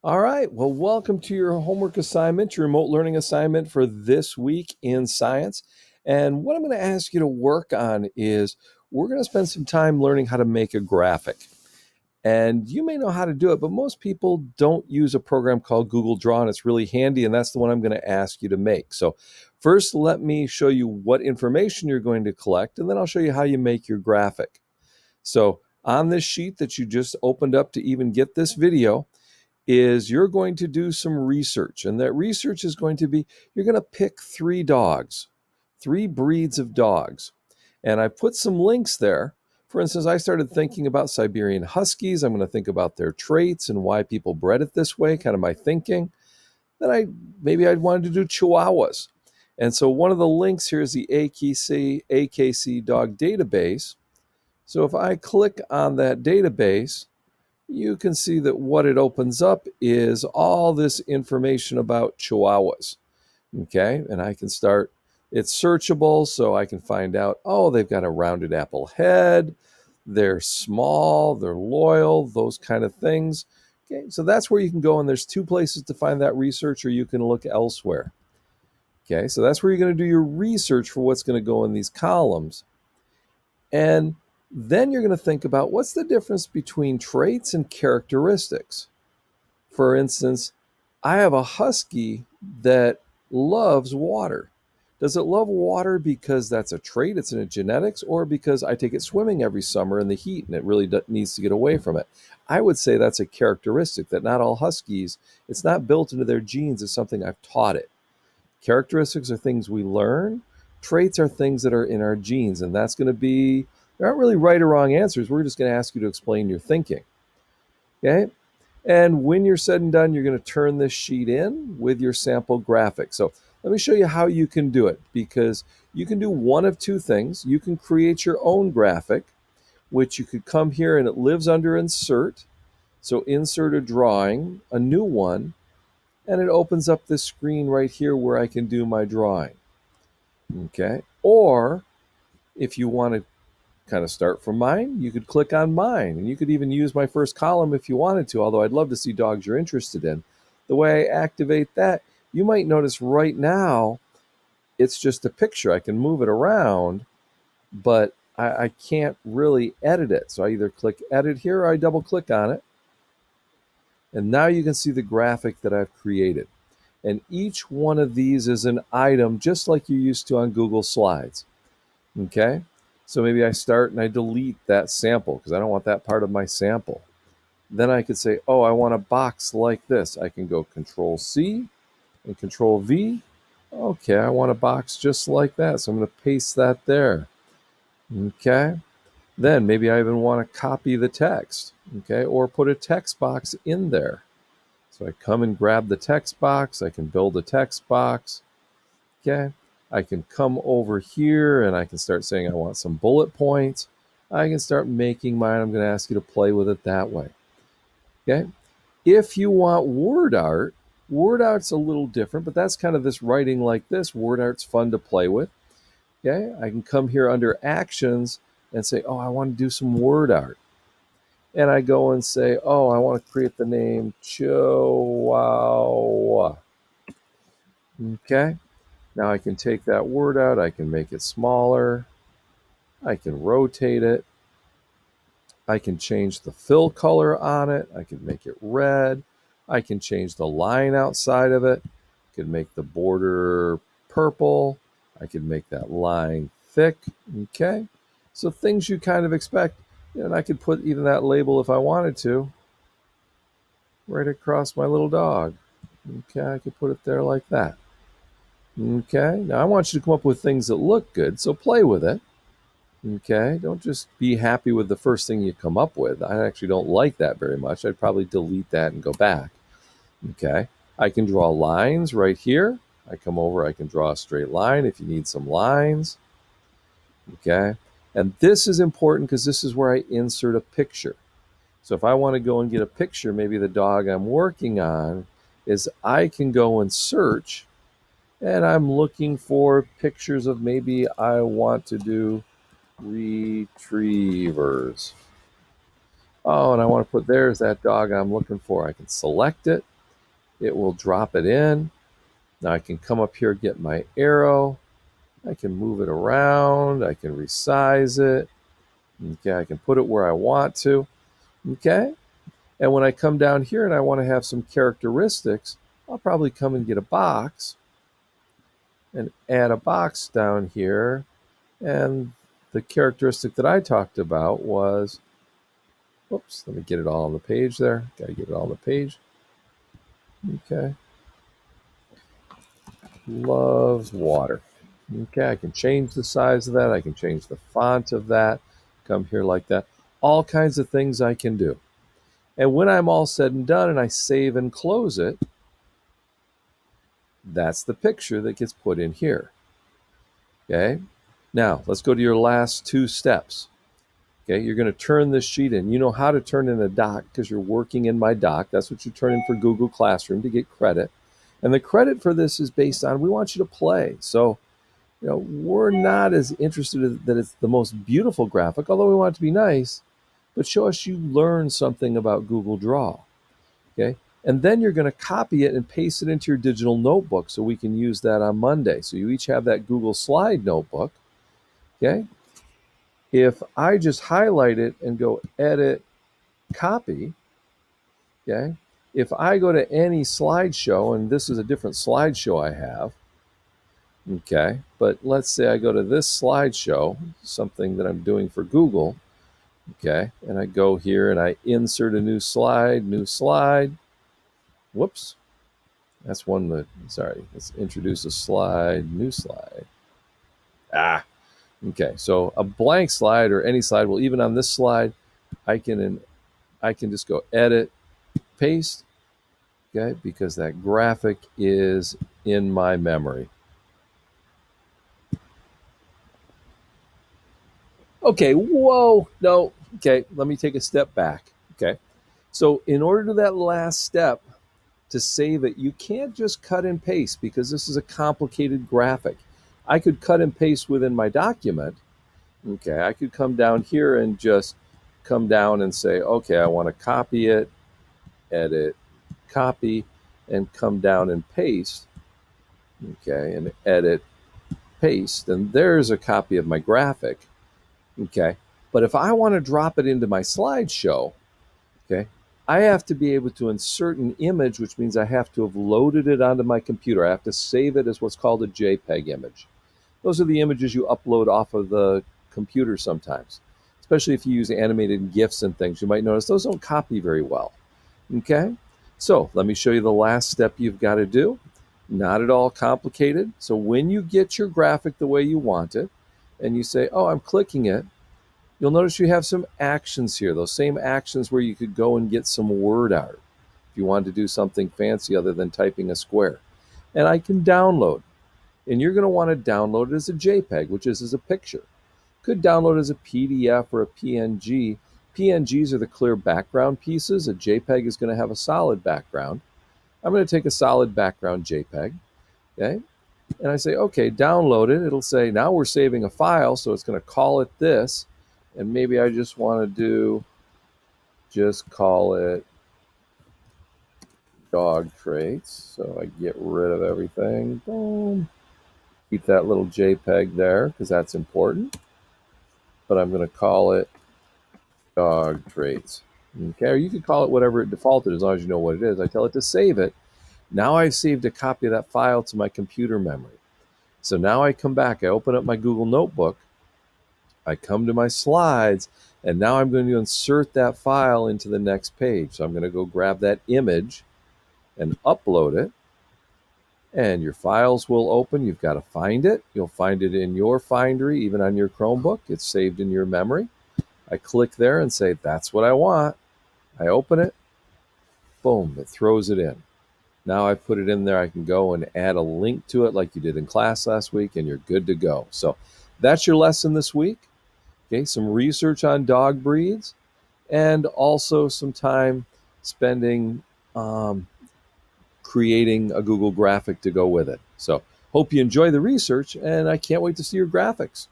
All right. Well, welcome to your homework assignment, your remote learning assignment for this week in science. And what I'm going to ask you to work on is we're going to spend some time learning how to make a graphic. And you may know how to do it, but most people don't use a program called Google Draw, and it's really handy, and that's the one I'm going to ask you to make. So first, let me show you what information you're going to collect, and then I'll show you how you make your graphic. So on this sheet that you just opened up to even get this video, is you're going to do some research. And that research is going to be, you're going to pick 3 dogs, 3 breeds of dogs. And I put some links there. For instance, I started thinking about Siberian Huskies. I'm going to think about their traits and why people bred it this way, kind of my thinking. Then I'd wanted to do Chihuahuas. And so one of the links here is the AKC Dog Database. So if I click on that database, you can see that what it opens up is all this information about Chihuahuas. Okay, and I can start, it's searchable, so I can find out, oh, they've got a rounded apple head, they're small, they're loyal, those kind of things. Okay, so that's where you can go, and there's 2 places to find that research, or you can look elsewhere. Okay, so that's where you're going to do your research for what's going to go in these columns. And then you're going to think about what's the difference between traits and characteristics. For instance, I have a husky that loves water. Does it love water because that's a trait, it's in its genetics, or because I take it swimming every summer in the heat and it really needs to get away from it? I would say that's a characteristic, that not all huskies, it's not built into their genes, it's something I've taught it. Characteristics are things we learn. Traits are things that are in our genes, and that's going to be, there aren't really right or wrong answers. We're just going to ask you to explain your thinking. Okay? And when you're said and done, you're going to turn this sheet in with your sample graphic. So let me show you how you can do it, because you can do one of 2 things. You can create your own graphic, which you could come here and it lives under insert. So insert a drawing, a new one, and it opens up this screen right here where I can do my drawing. Okay. Or if you want to kind of start from mine, you could click on mine, and you could even use my first column if you wanted to, although I'd love to see dogs you're interested in. The way I activate that, you might notice right now it's just a picture. I can move it around, but I can't really edit it. So I either click edit here or I double click on it. And now you can see the graphic that I've created. And each one of these is an item just like you're used to on Google Slides. Okay? So maybe I start and I delete that sample because I don't want that part of my sample. Then I could say, oh, I want a box like this. I can go Control C and Control V. Okay, I want a box just like that. So I'm going to paste that there. Okay. Then maybe I even want to copy the text. Okay, or put a text box in there. So I come and grab the text box. I can build a text box. Okay. I can come over here and I can start saying I want some bullet points. I can start making mine. I'm going to ask you to play with it that way. Okay. If you want word art's a little different, but that's kind of this writing like this. Word art's fun to play with. Okay. I can come here under actions and say, oh, I want to do some word art. And I go and say, oh, I want to create the name Chihuahua. Okay. Now I can take that word out. I can make it smaller. I can rotate it. I can change the fill color on it. I can make it red. I can change the line outside of it. I could make the border purple. I could make that line thick. Okay. So things you kind of expect. And I could put even that label if I wanted to right across my little dog. Okay, I could put it there like that. Okay, now I want you to come up with things that look good, so play with it. Okay, don't just be happy with the first thing you come up with. I actually don't like that very much. I'd probably delete that and go back. Okay, I can draw lines right here. I come over, I can draw a straight line if you need some lines. Okay, and this is important because this is where I insert a picture. So if I want to go and get a picture, maybe the dog I'm working on, is I can go and search, and I'm looking for pictures of, maybe I want to do retrievers. Oh, and I want to put, there's that dog I'm looking for. I can select it. it will drop it in. Now I can come up here, get my arrow. I can move it around. I can resize it. Okay, I can put it where I want to. Okay, and when I come down here and I want to have some characteristics, I'll probably come and get a box and add a box down here. And the characteristic that I talked about was, whoops, let me get it all on the page there. Got to get it all on the page. Okay. Loves water. Okay, I can change the size of that. I can change the font of that. Come here like that. All kinds of things I can do. And when I'm all said and done and I save and close it, that's the picture that gets put in here. Okay, now let's go to your last two steps. Okay, you're going to turn this sheet in. You know how to turn in a doc because you're working in my doc. That's what you turn in for Google Classroom to get credit. And the credit for this is based on we want you to play. So, we're not as interested in that it's the most beautiful graphic, although we want it to be nice, but show us you learn something about Google Draw. Okay, and then you're going to copy it and paste it into your digital notebook so we can use that on Monday. So you each have that Google Slide notebook. Okay, if I just highlight it and go edit, copy, okay, if I go to any slideshow, and this is a different slideshow I have, okay, but let's say I go to this slideshow, something that I'm doing for Google, okay, and I go here and I insert a new slide, whoops, that's one that, sorry, let's introduce a slide, new slide, okay, so a blank slide or any slide, well, even on this slide, I can just go edit, paste, okay, because that graphic is in my memory. Okay, whoa, no, okay, let me take a step back, okay. So in order to that last step, to save it, you can't just cut and paste because this is a complicated graphic. I could cut and paste within my document, okay, I could come down here and just come down and say, okay, I want to copy it, edit, copy, and come down and paste, okay, and edit, paste, and there's a copy of my graphic. Okay, but if I want to drop it into my slideshow, okay, I have to be able to insert an image, which means I have to have loaded it onto my computer. I have to save it as what's called a JPEG image. Those are the images you upload off of the computer sometimes, especially if you use animated GIFs and things. You might notice those don't copy very well. Okay, so let me show you the last step you've got to do. Not at all complicated. So when you get your graphic the way you want it, and you say, oh, I'm clicking it, you'll notice you have some actions here, those same actions where you could go and get some word art if you wanted to do something fancy other than typing a square. And I can download. And you're going to want to download it as a JPEG, which is as a picture. Could download as a PDF or a PNG. PNGs are the clear background pieces. A JPEG is going to have a solid background. I'm going to take a solid background JPEG. Okay. And I say, okay, download it. It'll say, now we're saving a file, so it's going to call it this. And maybe I just want to just call it dog traits. So I get rid of everything. Boom. Keep that little JPEG there because that's important. But I'm going to call it dog traits. Okay, or you could call it whatever it defaulted as long as you know what it is. I tell it to save it. Now I've saved a copy of that file to my computer memory. So now I come back, I open up my Google Notebook, I come to my slides, and now I'm going to insert that file into the next page. So I'm going to go grab that image and upload it, and your files will open. You've got to find it. You'll find it in your Findery, even on your Chromebook. It's saved in your memory. I click there and say, that's what I want. I open it. Boom, it throws it in. Now I put it in there, I can go and add a link to it like you did in class last week, and you're good to go. So that's your lesson this week. Okay, some research on dog breeds, and also some time spending creating a Google graphic to go with it. So hope you enjoy the research, and I can't wait to see your graphics.